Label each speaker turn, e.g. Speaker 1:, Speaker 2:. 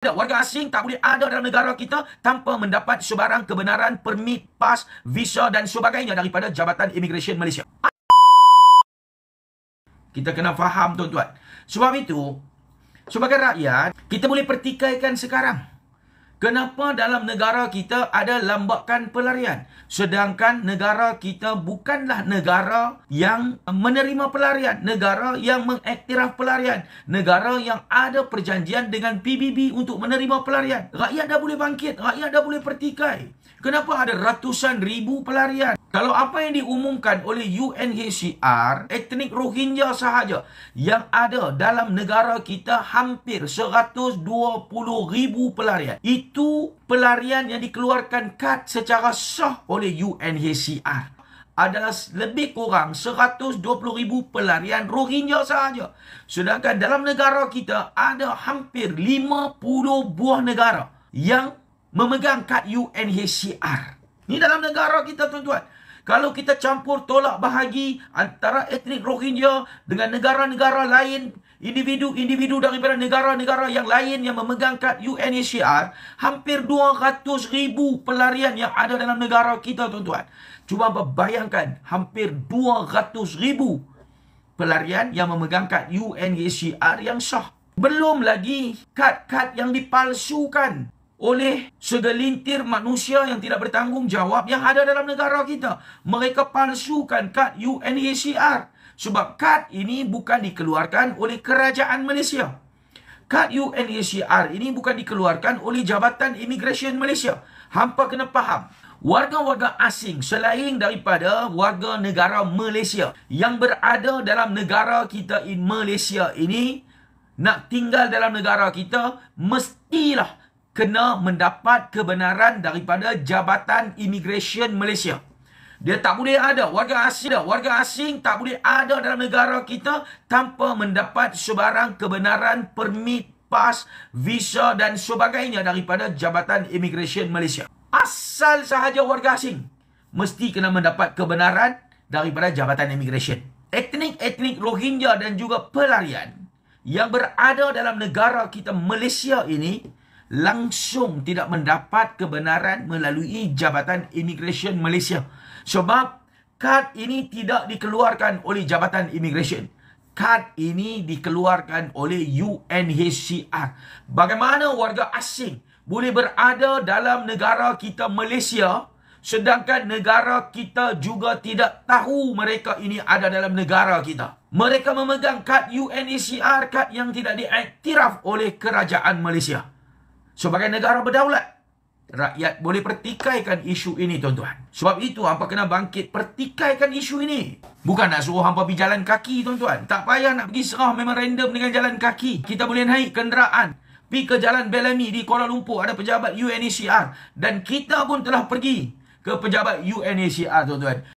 Speaker 1: Warga asing tak boleh ada dalam negara kita tanpa mendapat sebarang kebenaran, permit, pas, visa dan sebagainya daripada Jabatan Imigresen Malaysia. Kita kena faham, tuan-tuan. Sebab itu, sebagai rakyat, kita boleh pertikaikan sekarang. Kenapa dalam negara kita ada lambakan pelarian? Sedangkan negara kita bukanlah negara yang menerima pelarian. Negara yang mengiktiraf pelarian. Negara yang ada perjanjian dengan PBB untuk menerima pelarian. Rakyat dah boleh bangkit. Rakyat dah boleh pertikai. Kenapa ada ratusan ribu pelarian? Kalau apa yang diumumkan oleh UNHCR, etnik Rohingya sahaja yang ada dalam negara kita hampir 120,000 pelarian. Itu pelarian yang dikeluarkan kad secara sah oleh UNHCR. Adalah lebih kurang 120,000 pelarian Rohingya sahaja. Sedangkan dalam negara kita ada hampir 50 buah negara yang memegang kad UNHCR. Ini dalam negara kita, tuan-tuan. Kalau kita campur tolak bahagi antara etnik Rohingya dengan negara-negara lain, individu-individu daripada negara-negara yang lain yang memegang kad UNHCR, hampir 200,000 pelarian yang ada dalam negara kita, tuan-tuan. Cuba bayangkan, hampir 200,000 pelarian yang memegang kad UNHCR yang sah. Belum lagi kad-kad yang dipalsukan oleh segelintir manusia yang tidak bertanggungjawab yang ada dalam negara kita. Mereka palsukan kad UNHCR. Sebab kad ini bukan dikeluarkan oleh kerajaan Malaysia. Kad UNHCR ini bukan dikeluarkan oleh Jabatan Imigresen Malaysia. Hampa kena faham. Warga-warga asing selain daripada warga negara Malaysia yang berada dalam negara kita Malaysia ini, nak tinggal dalam negara kita, mestilah kena mendapat kebenaran daripada Jabatan Imigresen Malaysia. Dia tak boleh ada warga asing tak boleh ada dalam negara kita tanpa mendapat sebarang kebenaran, permit, pas, visa dan sebagainya daripada Jabatan Imigresen Malaysia. Asal sahaja warga asing mesti kena mendapat kebenaran daripada Jabatan Imigresen. Etnik-etnik Rohingya dan juga pelarian yang berada dalam negara kita Malaysia ini langsung tidak mendapat kebenaran melalui Jabatan Imigresen Malaysia. Sebab kad ini tidak dikeluarkan oleh Jabatan Imigresen. Kad ini dikeluarkan oleh UNHCR. Bagaimana warga asing boleh berada dalam negara kita Malaysia, sedangkan negara kita juga tidak tahu mereka ini ada dalam negara kita? Mereka memegang kad UNHCR, kad yang tidak diiktiraf oleh kerajaan Malaysia. Sebagai negara berdaulat, rakyat boleh pertikaikan isu ini, tuan-tuan. Sebab itu, hampa kena bangkit pertikaikan isu ini. Bukan nak suruh hampa pergi jalan kaki, tuan-tuan. Tak payah nak pergi serah memang random dengan jalan kaki. Kita boleh naik kenderaan, pergi ke Jalan Bellamy di Kuala Lumpur, ada pejabat UNHCR. Dan kita pun telah pergi ke pejabat UNHCR, tuan-tuan.